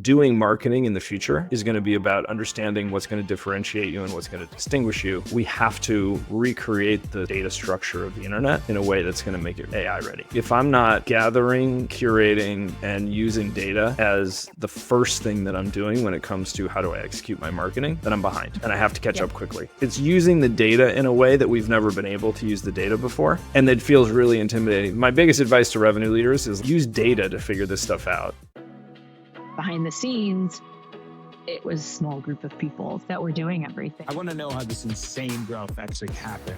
doing marketing in the future is going to be about understanding what's going to differentiate you and what's going to distinguish you. We have to recreate the data structure of the internet in a way that's going to make it AI ready. If I'm not gathering, curating, and using data as the first thing that I'm doing when it comes to how do I execute my marketing, then I'm behind and I have to catch up quickly. It's using the data in a way that we've never been able to use the data before, and that feels really intimidating. My biggest advice to revenue leaders is use data to figure this stuff out. Behind the scenes, it was a small group of people that were doing everything. I want to know how this insane growth actually happened.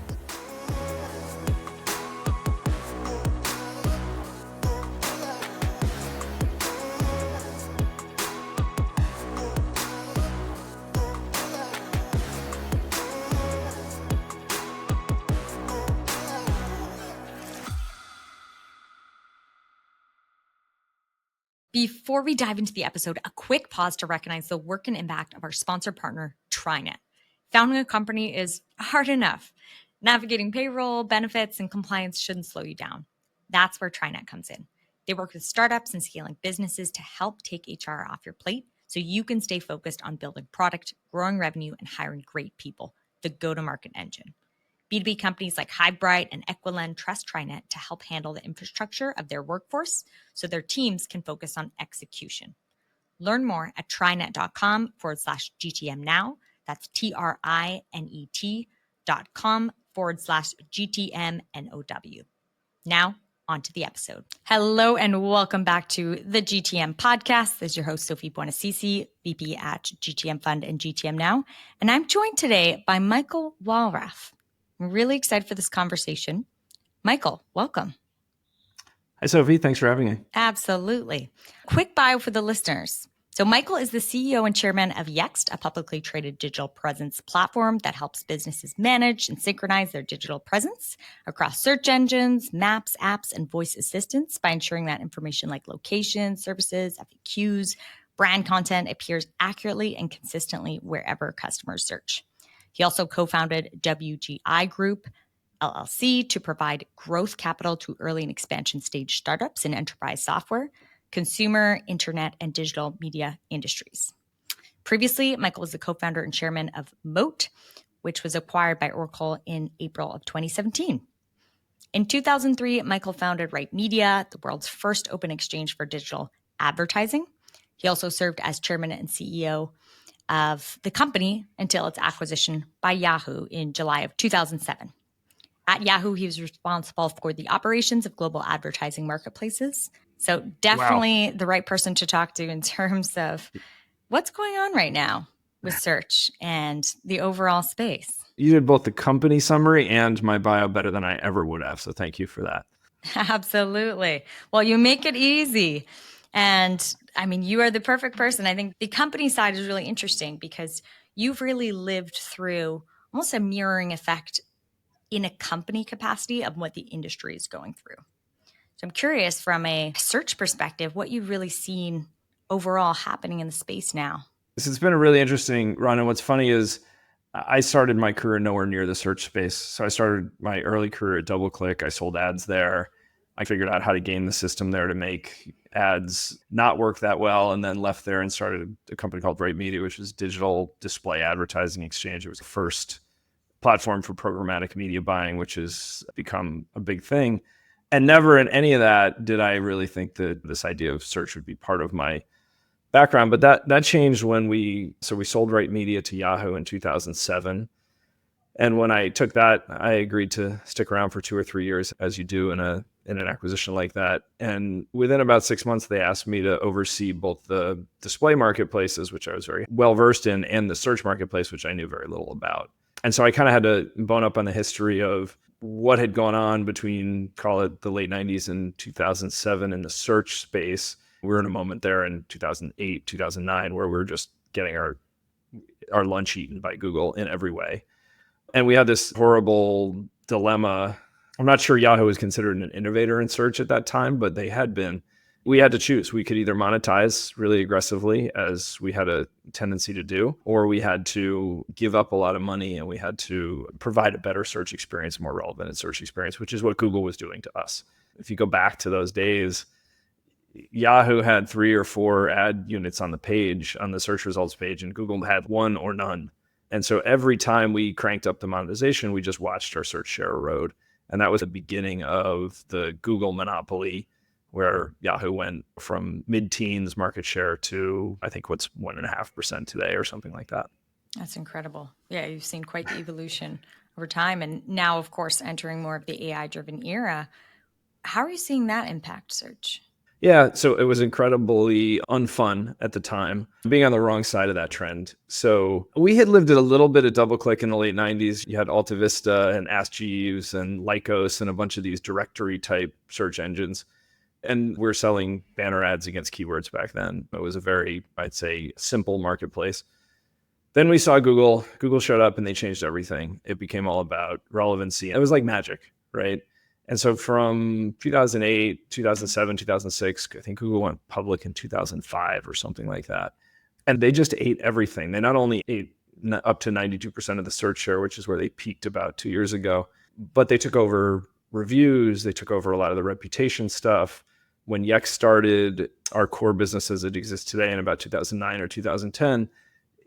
Before we dive into the episode, a quick pause to recognize the work and impact of our sponsor partner, TriNet. Founding a company is hard enough. Navigating payroll, benefits, and compliance shouldn't slow you down. That's where TriNet comes in. They work with startups and scaling businesses to help take HR off your plate so you can stay focused on building product, growing revenue, and hiring great people, the go-to-market engine. B2B companies like Hivebright and Equilend trust TriNet to help handle the infrastructure of their workforce so their teams can focus on execution. Learn more at trinet.com/GTM now. That's TRINET.com/GTMNOW. Now, on to the episode. Hello and welcome back to the GTM podcast. This is your host, Sophie Buonasisi, VP at GTM Fund and GTM Now. And I'm joined today by Michael Walrath. I'm really excited for this conversation. Michael, welcome. Hi, Sophie. Thanks for having me. Absolutely. Quick bio for the listeners. So Michael is the CEO and chairman of Yext, a publicly traded digital presence platform that helps businesses manage and synchronize their digital presence across search engines, maps, apps, and voice assistants by ensuring that information like location, services, FAQs, brand content appears accurately and consistently wherever customers search. He also co-founded WGI Group, LLC, to provide growth capital to early and expansion stage startups in enterprise software, consumer, internet, and digital media industries. Previously, Michael was the co-founder and chairman of Moat, which was acquired by Oracle in April of 2017. In 2003, Michael founded Right Media, the world's first open exchange for digital advertising. He also served as chairman and CEO of the company until its acquisition by Yahoo in July of 2007. At Yahoo, he was responsible for the operations of global advertising marketplaces. So definitely the right person to talk to in terms of what's going on right now with search and the overall space. You did both the company summary and my bio better than I ever would have. So thank you for that. Absolutely. Well, you make it easy. And I mean, you are the perfect person. I think the company side is really interesting because you've really lived through almost a mirroring effect in a company capacity of what the industry is going through. So I'm curious from a search perspective, what you've really seen overall happening in the space now. This has been a really interesting run. And what's funny is I started my career nowhere near the search space. So I started my early career at DoubleClick. I sold ads there. I figured out how to game the system there to make ads not work that well, and then left there and started a company called Right Media, which is digital display advertising exchange. It was the first platform for programmatic media buying, which has become a big thing. And never in any of that did I really think that this idea of search would be part of my background. But that changed when we sold Right Media to Yahoo in 2007. And when I took that, I agreed to stick around for 2 or 3 years, as you do in an acquisition like that. And within about 6 months, they asked me to oversee both the display marketplaces, which I was very well versed in, and the search marketplace, which I knew very little about. And so I kind of had to bone up on the history of what had gone on between, call it the late 90s and 2007 in the search space. We were in a moment there in 2008, 2009, where we were just getting our lunch eaten by Google in every way. And we had this horrible dilemma. I'm not sure Yahoo was considered an innovator in search at that time, but they had been. We had to choose. We could either monetize really aggressively, as we had a tendency to do, or we had to give up a lot of money and we had to provide a better search experience, more relevant search experience, which is what Google was doing to us. If you go back to those days, Yahoo had 3 or 4 ad units on the page, on the search results page, and Google had 1 or none. And so every time we cranked up the monetization, we just watched our search share erode. And that was the beginning of the Google monopoly, where Yahoo went from mid-teens market share to, I think, what's 1.5% today or something like that. That's incredible. Yeah, you've seen quite the evolution over time. And now, of course, entering more of the AI-driven era. How are you seeing that impact search? Yeah, so it was incredibly unfun at the time, being on the wrong side of that trend. So we had lived it a little bit at DoubleClick in the late 90s. You had AltaVista and AskGeeus and Lycos and a bunch of these directory type search engines. And we're selling banner ads against keywords back then. It was a very, I'd say, simple marketplace. Then we saw Google. Google showed up and they changed everything. It became all about relevancy. It was like magic, right? And so from 2008, 2007, 2006, I think Google went public in 2005 or something like that. And they just ate everything. They not only ate up to 92% of the search share, which is where they peaked about 2 years ago, but they took over reviews. They took over a lot of the reputation stuff. When Yext started, our core business as it exists today in about 2009 or 2010,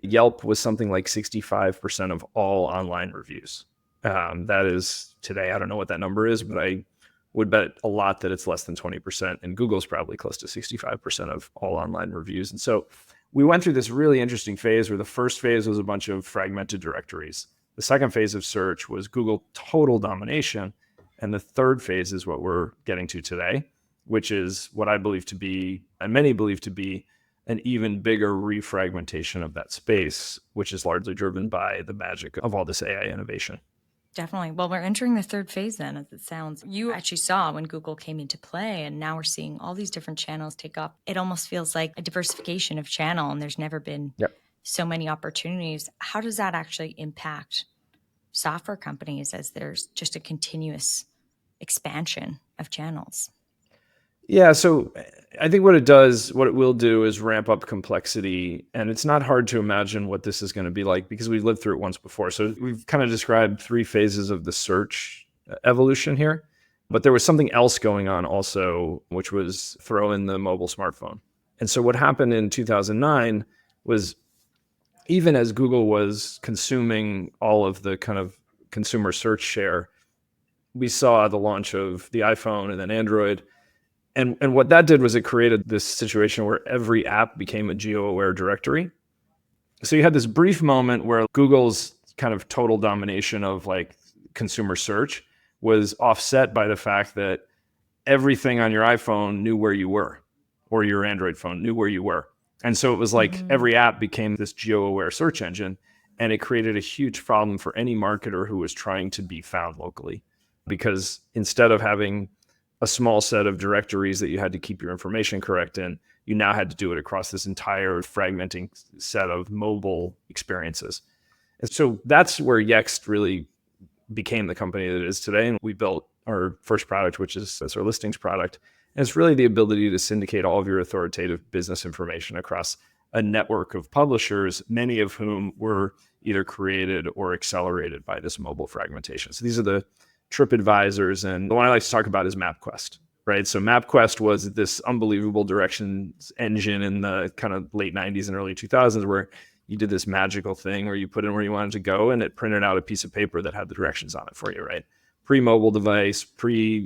Yelp was something like 65% of all online reviews. That is today, I don't know what that number is, but I would bet a lot that it's less than 20%. And Google's probably close to 65% of all online reviews. And so we went through this really interesting phase where the first phase was a bunch of fragmented directories. The second phase of search was Google total domination. And the third phase is what we're getting to today, which is what I believe to be, and many believe to be, an even bigger refragmentation of that space, which is largely driven by the magic of all this AI innovation. Definitely. Well, we're entering the third phase then, as it sounds. You actually saw when Google came into play, and now we're seeing all these different channels take up. It almost feels like a diversification of channel, and there's never been so many opportunities. How does that actually impact software companies as there's just a continuous expansion of channels? Yeah, so I think what it will do is ramp up complexity. And it's not hard to imagine what this is going to be like because we've lived through it once before. So we've kind of described 3 phases of the search evolution here. But there was something else going on also, which was throw in the mobile smartphone. And so what happened in 2009 was, even as Google was consuming all of the kind of consumer search share, we saw the launch of the iPhone and then Android. And what that did was it created this situation where every app became a geo-aware directory. So you had this brief moment where Google's kind of total domination of like consumer search was offset by the fact that everything on your iPhone knew where you were, or your Android phone knew where you were. And so it was like every app became this geo-aware search engine, and it created a huge problem for any marketer who was trying to be found locally. Because instead of having a small set of directories that you had to keep your information correct in, you now had to do it across this entire fragmenting set of mobile experiences. And so that's where Yext really became the company that it is today. And we built our first product, which is our listings product. And it's really the ability to syndicate all of your authoritative business information across a network of publishers, many of whom were either created or accelerated by this mobile fragmentation. So these are the TripAdvisors, and the one I like to talk about is MapQuest, right? So MapQuest was this unbelievable directions engine in the kind of late 90s and early 2000s where you did this magical thing where you put in where you wanted to go and it printed out a piece of paper that had the directions on it for you, right? Pre-mobile device,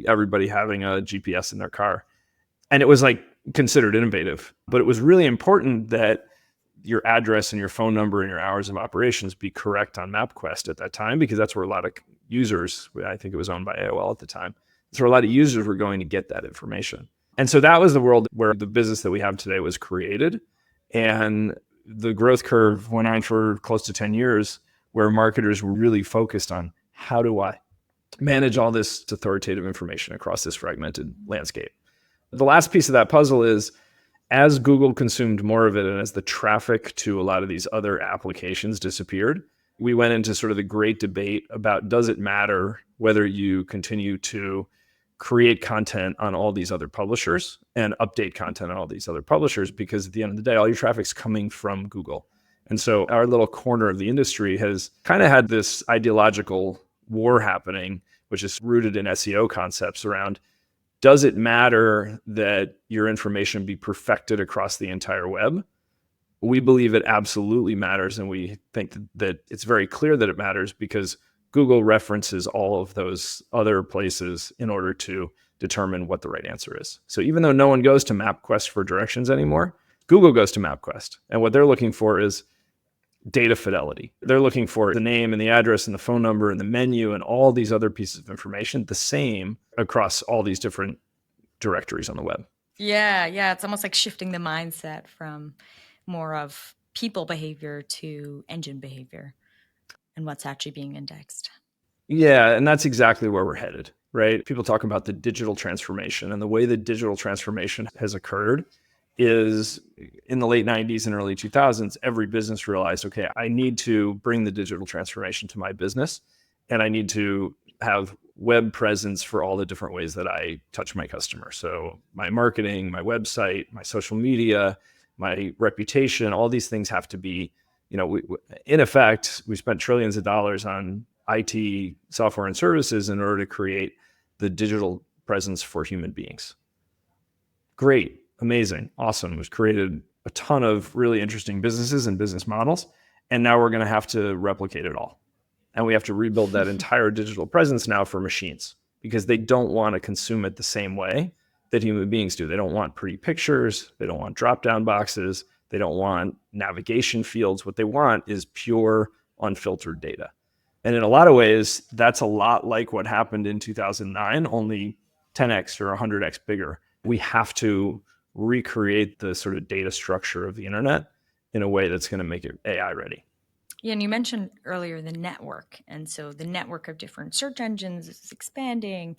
everybody having a GPS in their car. And it was like considered innovative, but it was really important that your address and your phone number and your hours of operations be correct on MapQuest at that time, because that's where a lot of users, I think it was owned by AOL at the time, so a lot of users were going to get that information. And so that was the world where the business that we have today was created. And the growth curve went on for close to 10 years where marketers were really focused on, how do I manage all this authoritative information across this fragmented landscape? The last piece of that puzzle is, as Google consumed more of it and as the traffic to a lot of these other applications disappeared, we went into sort of the great debate about, does it matter whether you continue to create content on all these other publishers and update content on all these other publishers? Because at the end of the day, all your traffic's coming from Google. And so our little corner of the industry has kind of had this ideological war happening, which is rooted in SEO concepts around, Does it matter that your information be perfected across the entire web? We believe it absolutely matters, and we think that it's very clear that it matters because Google references all of those other places in order to determine what the right answer is. So even though no one goes to MapQuest for directions anymore, Google goes to MapQuest. And what they're looking for is data fidelity. They're looking for the name and the address and the phone number and the menu and all these other pieces of information the same across all these different directories on the web. Yeah. It's almost like shifting the mindset from more of people behavior to engine behavior and what's actually being indexed. Yeah, and that's exactly where we're headed, right? People talk about the digital transformation, and the way the digital transformation has occurred is in the late 90s and early 2000s, every business realized, okay, I need to bring the digital transformation to my business, and I need to have web presence for all the different ways that I touch my customer. So my marketing, my website, my social media, my reputation, all these things have to be, in effect, we spent trillions of dollars on IT software and services in order to create the digital presence for human beings. Great, amazing, awesome. We've created a ton of really interesting businesses and business models. And now we're going to have to replicate it all. And we have to rebuild that entire digital presence now for machines because they don't want to consume it the same way that human beings do. They don't want pretty pictures. They don't want drop-down boxes. They don't want navigation fields. What they want is pure, unfiltered data. And in a lot of ways, that's a lot like what happened in 2009, only 10x or 100x bigger. We have to recreate the sort of data structure of the internet in a way that's going to make it AI ready. Yeah, and you mentioned earlier the network. And so the network of different search engines is expanding,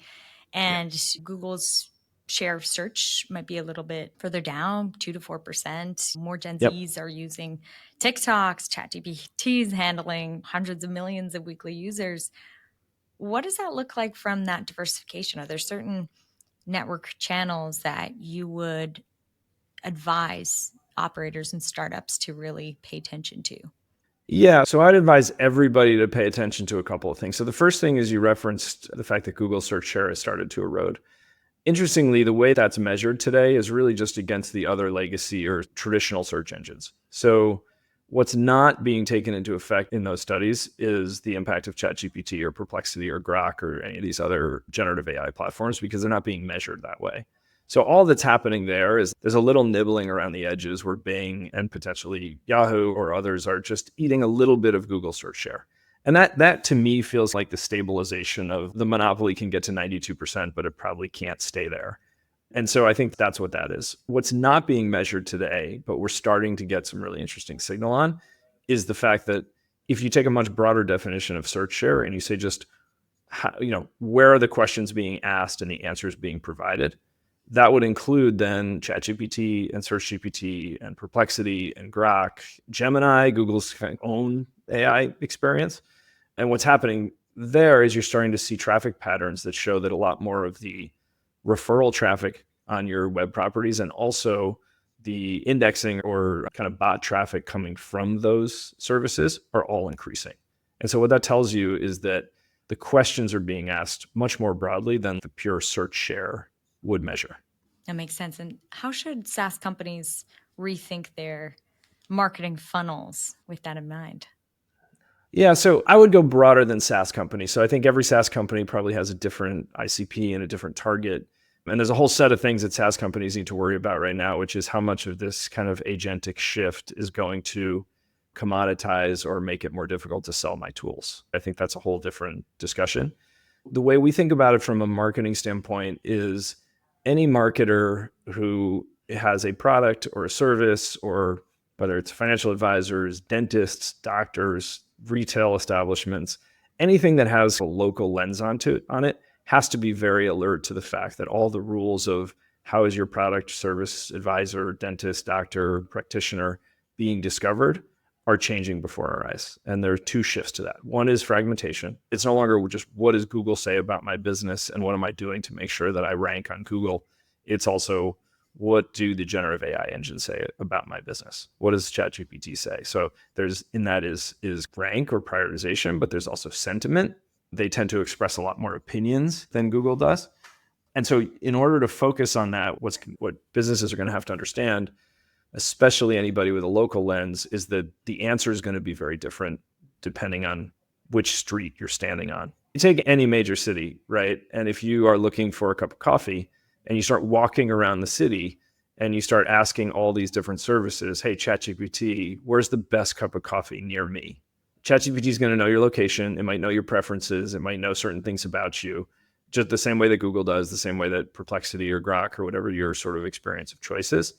and Google's share of search might be a little bit further down, 2 to 4%. More Gen Zs are using TikToks, ChatGPT is handling hundreds of millions of weekly users. What does that look like from that diversification? Are there certain network channels that you would advise operators and startups to really pay attention to? Yeah, so I'd advise everybody to pay attention to a couple of things. So the first thing is you referenced the fact that Google search share has started to erode. Interestingly, the way that's measured today is really just against the other legacy or traditional search engines. So what's not being taken into effect in those studies is the impact of ChatGPT or Perplexity or Grok or any of these other generative AI platforms because they're not being measured that way. So all that's happening there is there's a little nibbling around the edges where Bing and potentially Yahoo or others are just eating a little bit of Google search share. And that to me feels like the stabilization of the monopoly can get to 92%, but it probably can't stay there. And so I think that's what that is. What's not being measured today, but we're starting to get some really interesting signal on, is the fact that if you take a much broader definition of search share and you say just, where are the questions being asked and the answers being provided, that would include then ChatGPT and SearchGPT and Perplexity and Grok, Gemini, Google's own AI experience. And what's happening there is you're starting to see traffic patterns that show that a lot more of the referral traffic on your web properties and also the indexing or kind of bot traffic coming from those services are all increasing. And so what that tells you is that the questions are being asked much more broadly than the pure search share would measure. That makes sense. And how should SaaS companies rethink their marketing funnels with that in mind? Yeah, so I would go broader than SaaS companies. So I think every SaaS company probably has a different ICP and a different target. And there's a whole set of things that SaaS companies need to worry about right now, which is how much of this kind of agentic shift is going to commoditize or make it more difficult to sell my tools. I think that's a whole different discussion. The way we think about it from a marketing standpoint is any marketer who has a product or a service, or whether it's financial advisors, dentists, doctors, retail establishments, anything that has a local lens on it has to be very alert to the fact that all the rules of how is your product, service, advisor, dentist, doctor, practitioner being discovered are changing before our eyes. And there are two shifts to that. One is fragmentation. It's no longer just what does Google say about my business and what am I doing to make sure that I rank on Google. It's also what do the generative AI engines say about my business? What does ChatGPT say? So there's in that is rank or prioritization, but there's also sentiment. They tend to express a lot more opinions than Google does. And so in order to focus on that, what businesses are going to have to understand, especially anybody with a local lens, is that the answer is going to be very different depending on which street you're standing on. You take any major city, right? And if you are looking for a cup of coffee and you start walking around the city and you start asking all these different services, hey, ChatGPT, where's the best cup of coffee near me? ChatGPT is going to know your location. It might know your preferences. It might know certain things about you, just the same way that Google does, the same way that Perplexity or Grok or whatever your sort of experience of choice is.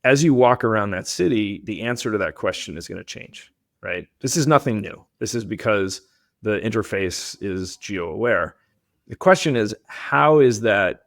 As you walk around that city, the answer to that question is going to change, right? This is nothing new. This is because the interface is geo-aware. The question is, how is that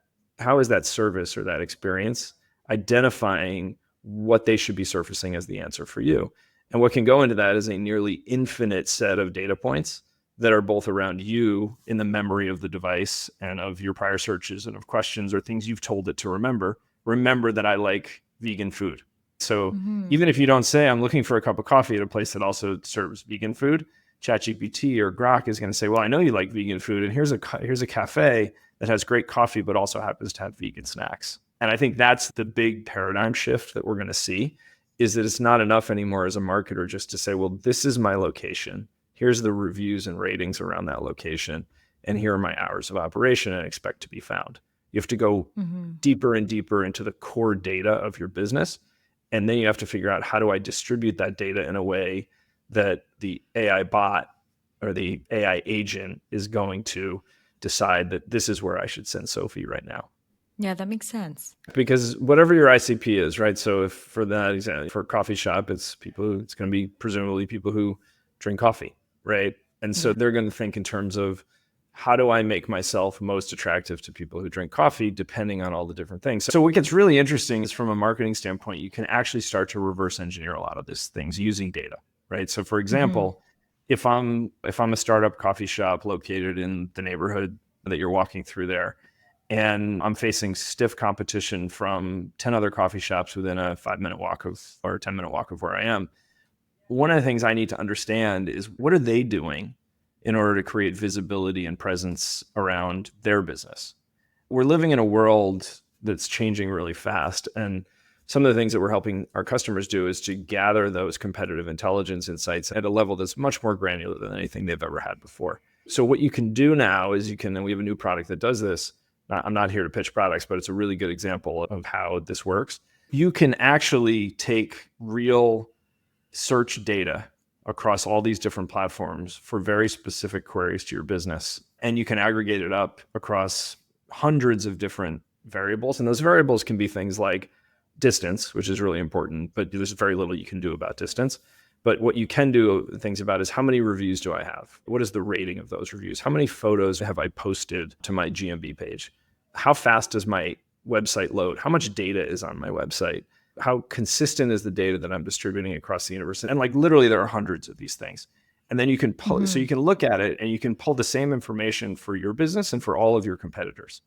service or that experience identifying what they should be surfacing as the answer for you? And what can go into that is a nearly infinite set of data points that are both around you in the memory of the device and of your prior searches and of questions or things you've told it to remember. Remember that I like vegan food. So even if you don't say, I'm looking for a cup of coffee at a place that also serves vegan food, ChatGPT or Grok is going to say, well, I know you like vegan food, and here's a cafe that has great coffee, but also happens to have vegan snacks. And I think that's the big paradigm shift that we're going to see, is that it's not enough anymore as a marketer just to say, well, this is my location. Here's the reviews and ratings around that location. And here are my hours of operation and expect to be found. You have to go deeper and deeper into the core data of your business. And then you have to figure out, how do I distribute that data in a way that the AI bot or the AI agent is going to decide that this is where I should send Sophie right now. Yeah, that makes sense. Because whatever your ICP is, right? So if for that example, for a coffee shop, it's going to be presumably people who drink coffee, right? And so they're going to think in terms of, how do I make myself most attractive to people who drink coffee, depending on all the different things. So what gets really interesting is, from a marketing standpoint, you can actually start to reverse engineer a lot of these things using data, right? So for example, if I'm a startup coffee shop located in the neighborhood that you're walking through there, and I'm facing stiff competition from 10 other coffee shops within a 5-minute walk or 10-minute walk of where I am, one of the things I need to understand is, what are they doing in order to create visibility and presence around their business? We're living in a world that's changing really fast. And some of the things that we're helping our customers do is to gather those competitive intelligence insights at a level that's much more granular than anything they've ever had before. So what you can do now is and we have a new product that does this. I'm not here to pitch products, but it's a really good example of how this works. You can actually take real search data across all these different platforms for very specific queries to your business, and you can aggregate it up across hundreds of different variables. And those variables can be things like distance, which is really important, but there's very little you can do about distance. But what you can do things about is, how many reviews do I have? What is the rating of those reviews? How many photos have I posted to my GMB page? How fast does my website load? How much data is on my website? How consistent is the data that I'm distributing across the universe? And like, literally, there are hundreds of these things. And then you can pull, so you can look at it and you can pull the same information for your business and for all of your competitors.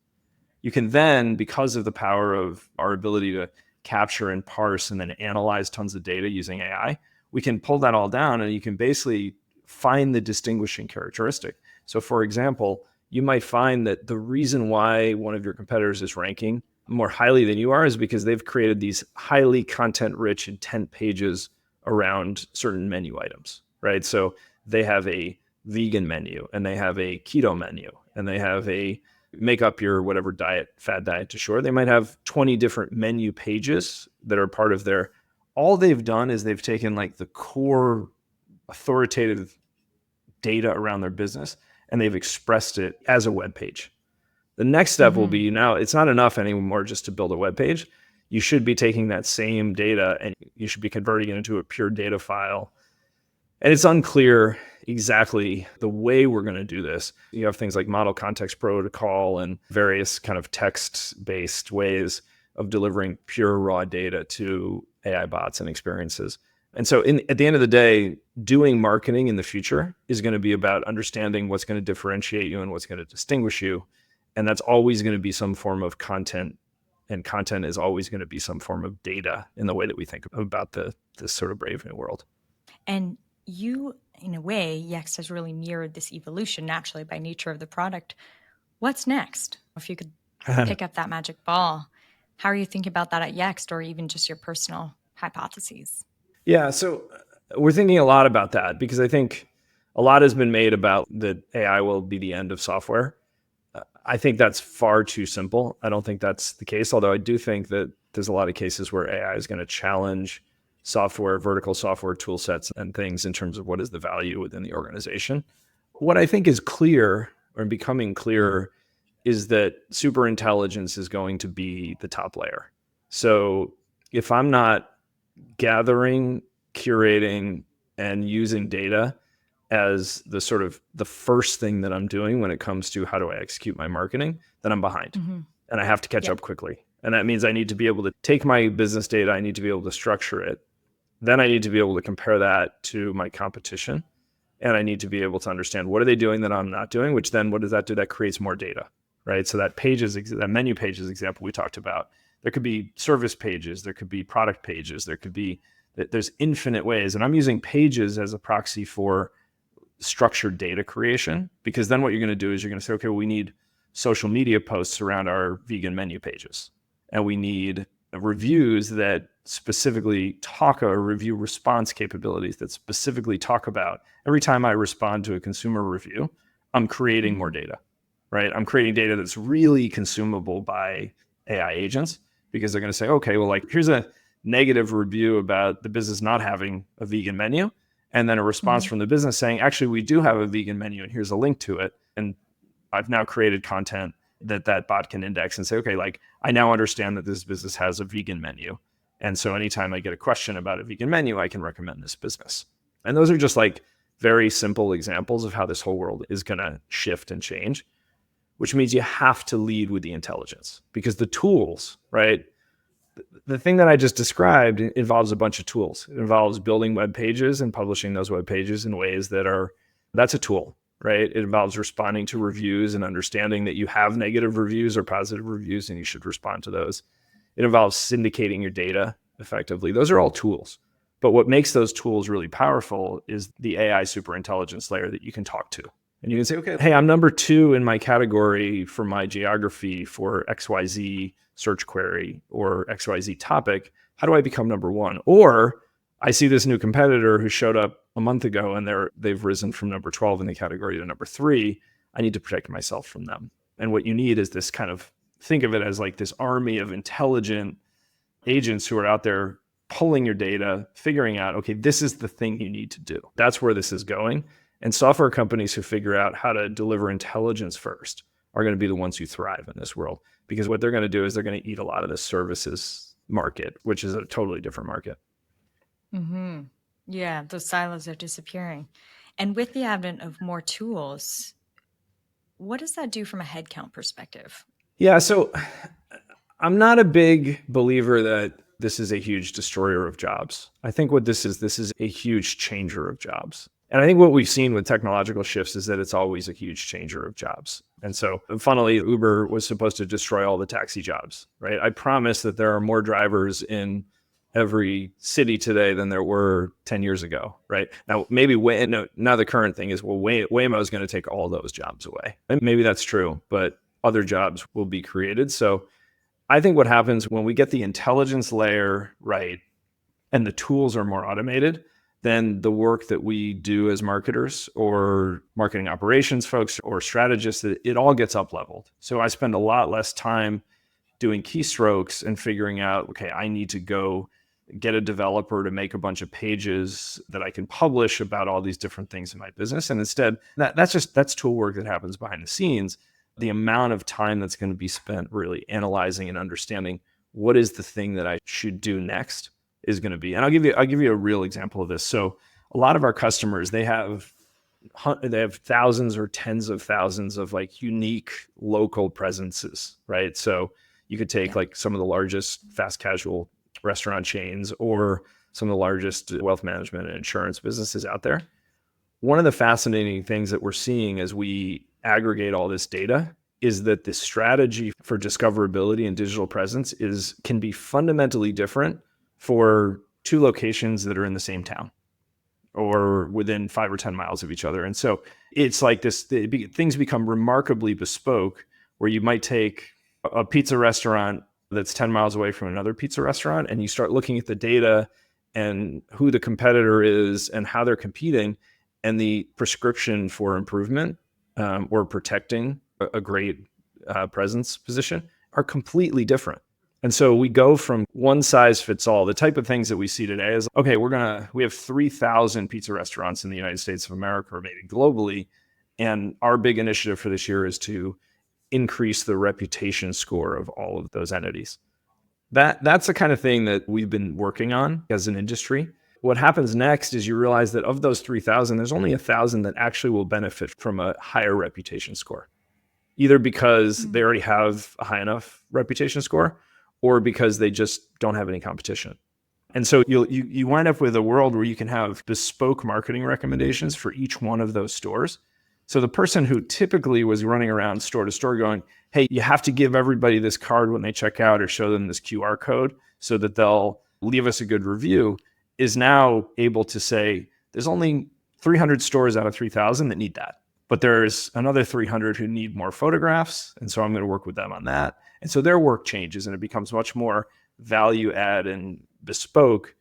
You can then, because of the power of our ability to capture and parse and then analyze tons of data using AI, we can pull that all down and you can basically find the distinguishing characteristic. So for example, you might find that the reason why one of your competitors is ranking more highly than you are is because they've created these highly content-rich intent pages around certain menu items, right? So they have a vegan menu, and they have a keto menu, and they have a make up your whatever fad diet du jour. They might have 20 different menu pages that are part of their, all they've done is they've taken like the core authoritative data around their business and they've expressed it as a web page. The next step will be, now it's not enough anymore just to build a web page. You should be taking that same data and you should be converting it into a pure data file. And it's unclear exactly the way we're going to do this. You have things like model context protocol and various kind of text-based ways of delivering pure raw data to AI bots and experiences. And so at the end of the day, doing marketing in the future is going to be about understanding what's going to differentiate you and what's going to distinguish you. And that's always going to be some form of content. And content is always going to be some form of data in the way that we think about this sort of brave new world. And you, in a way, Yext has really mirrored this evolution naturally by nature of the product. What's next? If you could pick up that magic ball. How are you thinking about that at Yext, or even just your personal hypotheses? Yeah, so we're thinking a lot about that because I think a lot has been made about that AI will be the end of software. I think that's far too simple. I don't think that's the case, although I do think that there's a lot of cases where AI is going to challenge software, vertical software tool sets and things in terms of what is the value within the organization. What I think is clear or becoming clearer is that super intelligence is going to be the top layer. So if I'm not gathering, curating, and using data as the sort of the first thing that I'm doing when it comes to how do I execute my marketing, then I'm behind and I have to catch up quickly. And that means I need to be able to take my business data, I need to be able to structure it. Then I need to be able to compare that to my competition. And I need to be able to understand what are they doing that I'm not doing, which then what does that do? That creates more data, right? So that menu pages example we talked about, there could be service pages, there could be product pages, there's infinite ways. And I'm using pages as a proxy for structured data creation, because then what you're going to do is you're going to say, okay, well, we need social media posts around our vegan menu pages. And we need reviews that specifically review response capabilities that specifically talk about every time I respond to a consumer review, I'm creating more data, right? I'm creating data that's really consumable by AI agents because they're going to say, okay, well, like here's a negative review about the business not having a vegan menu. And then a response from the business saying, actually, we do have a vegan menu and here's a link to it. And I've now created content that bot can index and say, okay, like I now understand that this business has a vegan menu. And so anytime I get a question about a vegan menu, I can recommend this business. And those are just like very simple examples of how this whole world is going to shift and change, which means you have to lead with the intelligence because the tools, right? The thing that I just described involves a bunch of tools. It involves building web pages and publishing those web pages in ways that's a tool, right? It involves responding to reviews and understanding that you have negative reviews or positive reviews and you should respond to those. It involves syndicating your data effectively. Those are all tools. But what makes those tools really powerful is the AI superintelligence layer that you can talk to. And you can say, okay, hey, I'm number 2 in my category for my geography for XYZ search query or XYZ topic. How do I become number 1? Or I see this new competitor who showed up a month ago and they've risen from number 12 in the category to number 3. I need to protect myself from them. And what you need is this kind of, think of it as like this army of intelligent agents who are out there pulling your data, figuring out, okay, this is the thing you need to do. That's where this is going. And software companies who figure out how to deliver intelligence first are going to be the ones who thrive in this world, because what they're going to do is they're going to eat a lot of the services market, which is a totally different market. Yeah, those silos are disappearing. And with the advent of more tools, what does that do from a headcount perspective? Yeah, so I'm not a big believer that this is a huge destroyer of jobs. I think what this is a huge changer of jobs. And I think what we've seen with technological shifts is that it's always a huge changer of jobs. And so funnily, Uber was supposed to destroy all the taxi jobs, right? I promise that there are more drivers in every city today than there were 10 years ago, right? Now, maybe now the current thing is, well, Waymo is going to take all those jobs away. And maybe that's true, but other jobs will be created. So I think what happens when we get the intelligence layer right and the tools are more automated, then the work that we do as marketers or marketing operations folks or strategists, it all gets up leveled. So I spend a lot less time doing keystrokes and figuring out, okay, I need to go get a developer to make a bunch of pages that I can publish about all these different things in my business. And instead, that's tool work that happens behind the scenes. The amount of time that's going to be spent really analyzing and understanding what is the thing that I should do next is going to be. And I'll give you a real example of this. So a lot of our customers, they have thousands or tens of thousands of like unique local presences, right? So you could take like some of the largest fast casual restaurant chains or some of the largest wealth management and insurance businesses out there. One of the fascinating things that we're seeing as we aggregate all this data is that the strategy for discoverability and digital presence can be fundamentally different for 2 locations that are in the same town or within 5 or 10 miles of each other. And so it's like things become remarkably bespoke, where you might take a pizza restaurant that's 10 miles away from another pizza restaurant, and you start looking at the data and who the competitor is and how they're competing, and the prescription for improvement or protecting a great presence position are completely different. And so we go from one size fits all. The type of things that we see today is, okay, we have 3,000 pizza restaurants in the United States of America, or maybe globally. And our big initiative for this year is to increase the reputation score of all of those entities. That's the kind of thing that we've been working on as an industry. What happens next is you realize that of those 3,000, there's only 1,000 that actually will benefit from a higher reputation score, either because they already have a high enough reputation score or because they just don't have any competition. And so you wind up with a world where you can have bespoke marketing recommendations for each one of those stores. So the person who typically was running around store to store going, hey, you have to give everybody this card when they check out or show them this QR code so that they'll leave us a good review, is now able to say, there's only 300 stores out of 3,000 that need that. But there's another 300 who need more photographs. And so I'm going to work with them on that. And so their work changes and it becomes much more value add and bespoke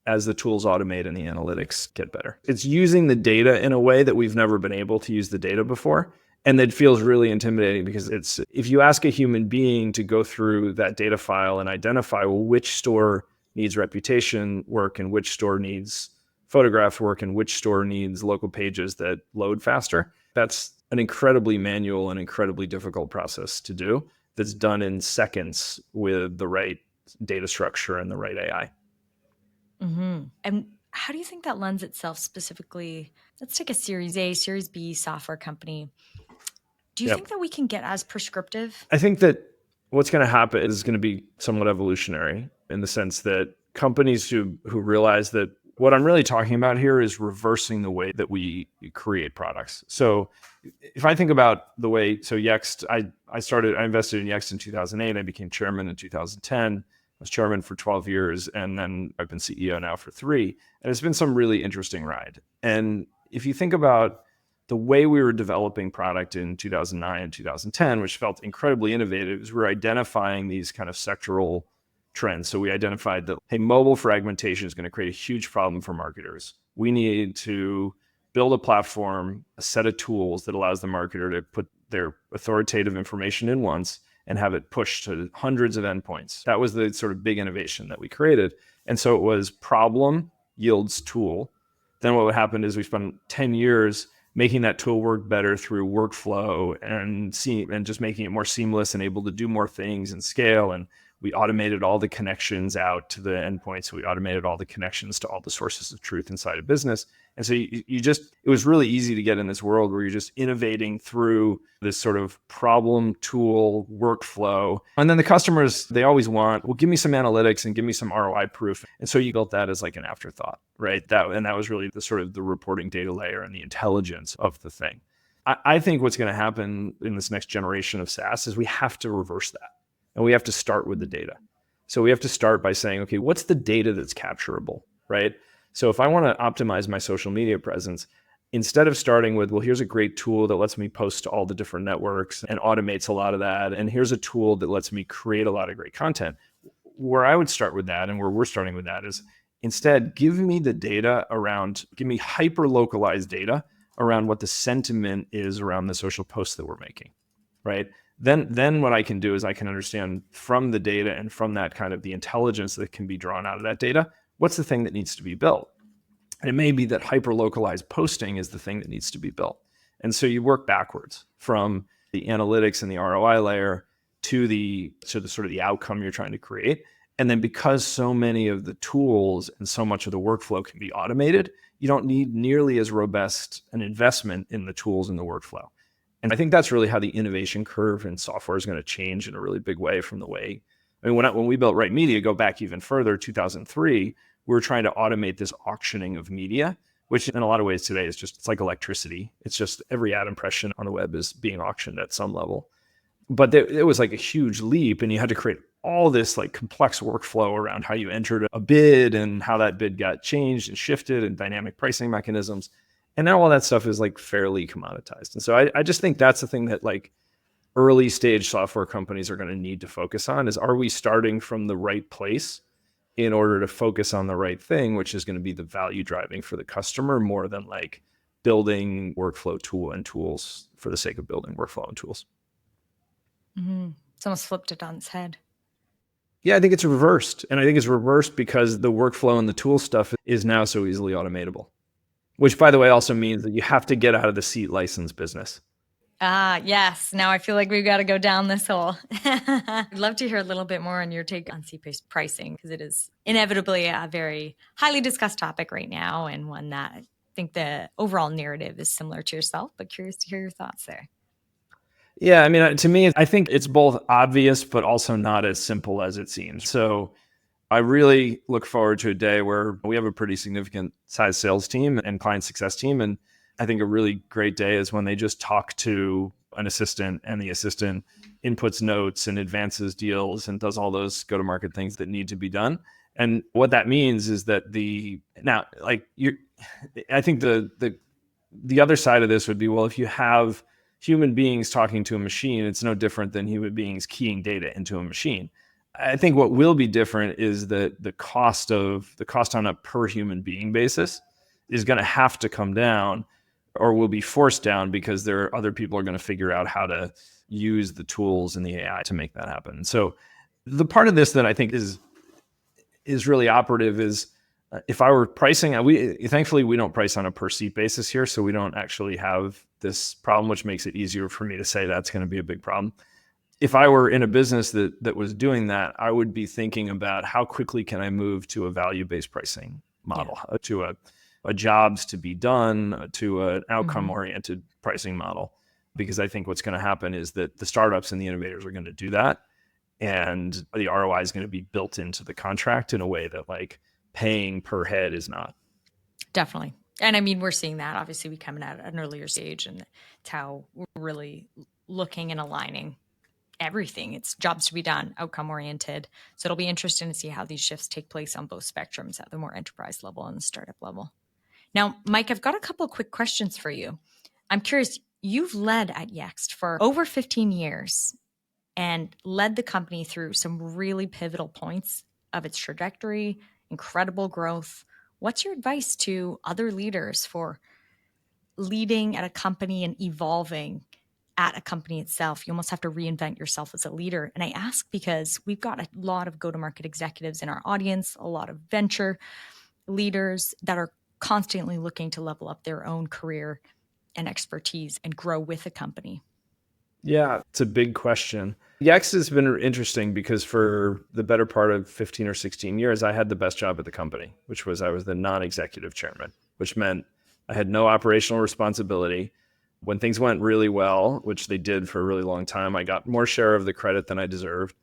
as the tools automate and the analytics get better. It's using the data in a way that we've never been able to use the data before. And that feels really intimidating because if you ask a human being to go through that data file and identify, well, which store needs reputation work and which store needs photograph work and which store needs local pages that load faster, that's an incredibly manual and incredibly difficult process to do that's done in seconds with the right data structure and the right AI. Mm-hmm. And how do you think that lends itself specifically? Let's take a Series A, Series B software company. Do you think that we can get as prescriptive? I think that what's going to happen is going to be somewhat evolutionary in the sense that companies who realize that what I'm really talking about here is reversing the way that we create products. So if I think about the way, so Yext, I invested in Yext in 2008. I became chairman in 2010. I was chairman for 12 years, and then I've been CEO now for 3. And it's been some really interesting ride. And if you think about the way we were developing product in 2009 and 2010, which felt incredibly innovative, is we're identifying these kind of sectoral trends. So we identified that, hey, mobile fragmentation is going to create a huge problem for marketers. We need to build a platform, a set of tools that allows the marketer to put their authoritative information in once and have it pushed to hundreds of endpoints. That was the sort of big innovation that we created. And so it was problem yields tool. Then what would happen is we spent 10 years making that tool work better through workflow and just making it more seamless and able to do more things and scale. And we automated all the connections out to the endpoints. We automated all the connections to all the sources of truth inside a business. And so it was really easy to get in this world where you're just innovating through this sort of problem tool workflow. And then the customers, they always want, well, give me some analytics and give me some ROI proof. And so you built that as like an afterthought, right? That was really the sort of the reporting data layer and the intelligence of the thing. I think what's going to happen in this next generation of SaaS is we have to reverse that. And we have to start with the data. So we have to start by saying, okay, what's the data that's capturable, right? So if I want to optimize my social media presence, instead of starting with, well, here's a great tool that lets me post to all the different networks and automates a lot of that, and here's a tool that lets me create a lot of great content, where I would start with that and where we're starting with that is instead give me the data give me hyper-localized data around what the sentiment is around the social posts that we're making, right? Then what I can do is I can understand from the data and from that kind of the intelligence that can be drawn out of that data, what's the thing that needs to be built? And it may be that hyper-localized posting is the thing that needs to be built. And so you work backwards from the analytics and the ROI layer to the sort of the outcome you're trying to create. And then because so many of the tools and so much of the workflow can be automated, you don't need nearly as robust an investment in the tools and the workflow. And I think that's really how the innovation curve in software is going to change in a really big way from the way, I mean, when we built Right Media, go back even further, 2003, we were trying to automate this auctioning of media, which in a lot of ways today it's like electricity. It's just every ad impression on the web is being auctioned at some level. But it was like a huge leap, and you had to create all this like complex workflow around how you entered a bid and how that bid got changed and shifted and dynamic pricing mechanisms. And now all that stuff is like fairly commoditized. And so I just think that's the thing that like early stage software companies are going to need to focus on is, are we starting from the right place in order to focus on the right thing, which is going to be the value driving for the customer more than like building workflow tools for the sake of building workflow and tools. Mm-hmm. It's almost flipped it on its head. Yeah, I think it's reversed. And I think it's reversed because the workflow and the tool stuff is now so easily automatable, which, by the way, also means that you have to get out of the seat license business. Yes. Now I feel like we've got to go down this hole. I'd love to hear a little bit more on your take on seat-based pricing, because it is inevitably a very highly discussed topic right now, and one that I think the overall narrative is similar to yourself, but curious to hear your thoughts there. Yeah, I mean, to me, I think it's both obvious, but also not as simple as it seems. So I really look forward to a day where we have a pretty significant size sales team and client success team. And I think a really great day is when they just talk to an assistant and the assistant inputs notes and advances deals and does all those go-to-market things that need to be done. And what that means is that I think the other side of this would be, well, if you have human beings talking to a machine, it's no different than human beings keying data into a machine. I think what will be different is that the cost on a per human being basis is going to have to come down, or will be forced down, because there are other people are going to figure out how to use the tools and the AI to make that happen. So the part of this that I think is really operative is, if I were pricing, thankfully we don't price on a per seat basis here, so we don't actually have this problem, which makes it easier for me to say that's going to be a big problem. If I were in a business that was doing that, I would be thinking about how quickly can I move to a value-based pricing model, to a jobs to be done, to an outcome-oriented pricing model. Because I think what's going to happen is that the startups and the innovators are going to do that, and the ROI is going to be built into the contract in a way that like paying per head is not. Definitely. And I mean, we're seeing that. Obviously, we come in at an earlier stage, and it's how we're really looking and aligning everything. It's jobs to be done, outcome oriented. So it'll be interesting to see how these shifts take place on both spectrums, at the more enterprise level and the startup level. Now, Mike, I've got a couple of quick questions for you. I'm curious, you've led at Yext for over 15 years and led the company through some really pivotal points of its trajectory, incredible growth. What's your advice to other leaders for leading at a company and evolving at a company itself? You almost have to reinvent yourself as a leader. And I ask because we've got a lot of go-to-market executives in our audience, a lot of venture leaders that are constantly looking to level up their own career and expertise and grow with a company. Yeah, it's a big question. Yext has been interesting because for the better part of 15 or 16 years, I had the best job at the company, which was I was the non-executive chairman, which meant I had no operational responsibility. When things went really well, which they did for a really long time, I got more share of the credit than I deserved.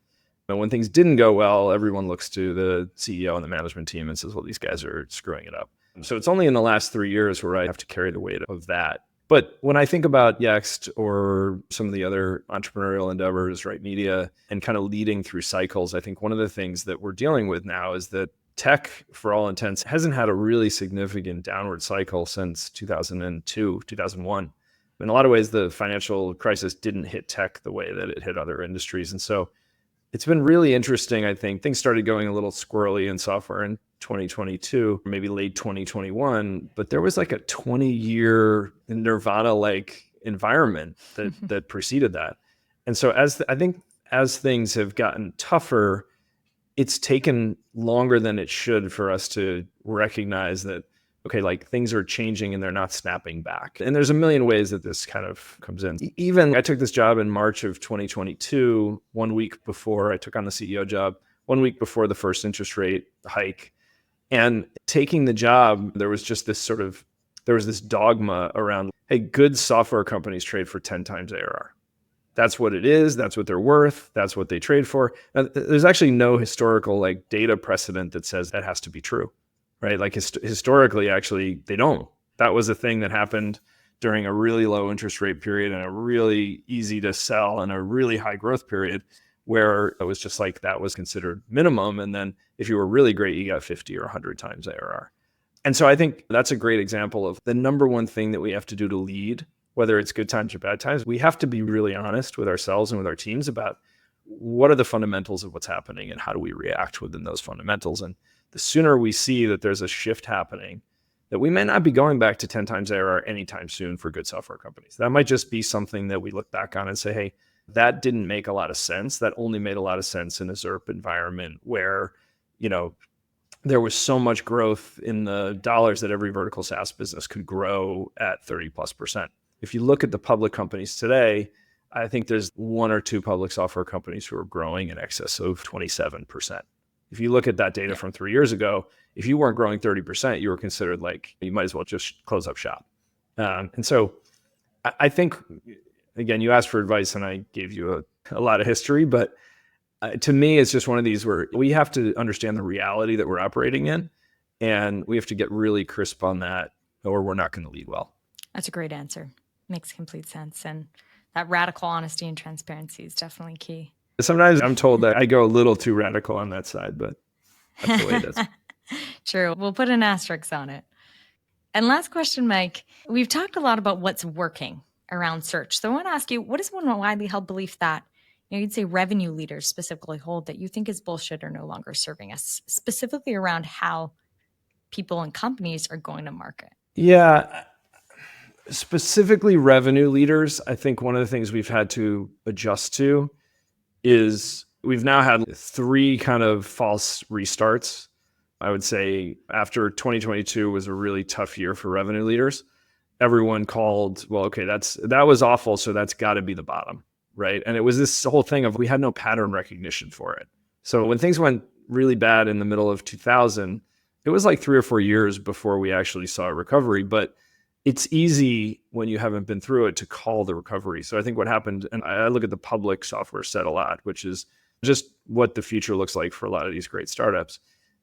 And when things didn't go well, everyone looks to the CEO and the management team and says, well, these guys are screwing it up. So it's only in the last 3 years where I have to carry the weight of that. But when I think about Yext or some of the other entrepreneurial endeavors, right, media, and kind of leading through cycles, I think one of the things that we're dealing with now is that tech, for all intents, hasn't had a really significant downward cycle since 2002, 2001. In a lot of ways, the financial crisis didn't hit tech the way that it hit other industries. And so it's been really interesting. I think things started going a little squirrely in software in 2022, maybe late 2021, but there was like a 20-year Nirvana-like environment that preceded that. And so I think as things have gotten tougher, it's taken longer than it should for us to recognize that, okay, like things are changing and they're not snapping back. And there's a million ways that this kind of comes in. Even I took this job in March of 2022, 1 week before I took on the CEO job, 1 week before the first interest rate hike. And taking the job, there was this dogma around, hey, good software companies trade for 10 times ARR. That's what it is. That's what they're worth. That's what they trade for. Now, there's actually no historical like data precedent that says that has to be true, right? Like historically, actually, they don't. That was a thing that happened during a really low interest rate period and a really easy to sell and a really high growth period, where it was just like that was considered minimum. And then if you were really great, you got 50 or 100 times ARR. And so I think that's a great example of the number one thing that we have to do to lead whether it's good times or bad times, we have to be really honest with ourselves and with our teams about what are the fundamentals of what's happening and how do we react within those fundamentals. And the sooner we see that there's a shift happening, that we may not be going back to 10 times ARR anytime soon for good software companies. That might just be something that we look back on and say, hey, that didn't make a lot of sense. That only made a lot of sense in a ZERP environment where, there was so much growth in the dollars that every vertical SaaS business could grow at 30+%. If you look at the public companies today, I think there's one or two public software companies who are growing in excess of 27%. If you look at that data from 3 years ago, if you weren't growing 30%, you were considered like, you might as well just close up shop. And so I think, again, you asked for advice and I gave you a lot of history, but to me, it's just one of these where we have to understand the reality that we're operating in, and we have to get really crisp on that, or we're not going to lead well. That's a great answer. Makes complete sense. And that radical honesty and transparency is definitely key. Sometimes I'm told that I go a little too radical on that side, but that's the way it is. True. We'll put an asterisk on it. And last question, Mike. We've talked a lot about what's working around search. So I want to ask you, what is one widely held belief that you'd say revenue leaders specifically hold that you think is bullshit or no longer serving us, specifically around how people and companies are going to market? Yeah. Specifically revenue leaders, I think one of the things we've had to adjust to is we've now had 3 kind of false restarts. I would say after 2022 was a really tough year for revenue leaders. Everyone called, well, okay, that was awful, so that's got to be the bottom. Right. And it was this whole thing of we had no pattern recognition for it. So when things went really bad in the middle of 2000, it was like 3 or 4 years before we actually saw a recovery. But it's easy when you haven't been through it to call the recovery. So I think what happened, and I look at the public software set a lot, which is just what the future looks like for a lot of these great startups,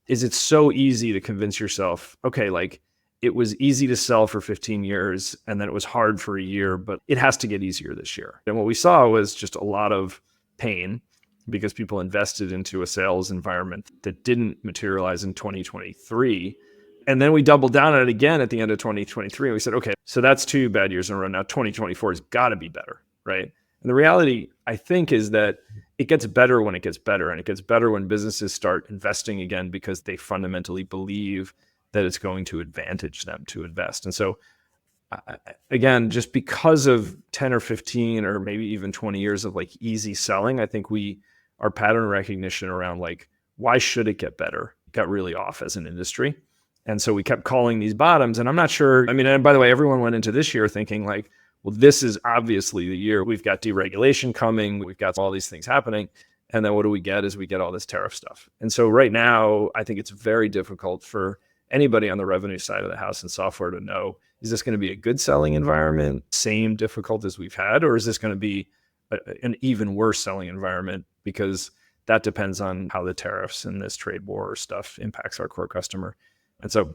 is it's so easy to convince yourself, okay, like it was easy to sell for 15 years and then it was hard for a year, but it has to get easier this year. And what we saw was just a lot of pain because people invested into a sales environment that didn't materialize in 2023. And then we doubled down on it again at the end of 2023. And we said, okay, so that's 2 bad years in a row. Now 2024 has got to be better, right? And the reality, I think, is that it gets better when it gets better. And it gets better when businesses start investing again because they fundamentally believe that it's going to advantage them to invest. And so, again, just because of 10 or 15 or maybe even 20 years of like easy selling, I think our pattern recognition around like, why should it get better, got really off as an industry. And so we kept calling these bottoms. And I'm not sure, and by the way, everyone went into this year thinking like, well, this is obviously the year. We've got deregulation coming. We've got all these things happening. And then what do we get is we get all this tariff stuff. And so right now, I think it's very difficult for anybody on the revenue side of the house in software to know, is this going to be a good selling environment, same difficult as we've had, or is this going to be an even worse selling environment? Because that depends on how the tariffs and this trade war stuff impacts our core customer. And so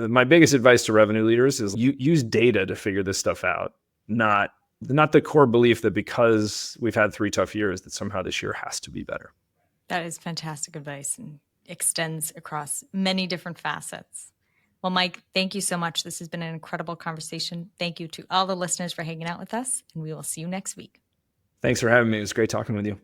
my biggest advice to revenue leaders is use data to figure this stuff out, not the core belief that because we've had 3 tough years that somehow this year has to be better. That is fantastic advice and extends across many different facets. Well, Mike, thank you so much. This has been an incredible conversation. Thank you to all the listeners for hanging out with us, and we will see you next week. Thanks for having me. It was great talking with you.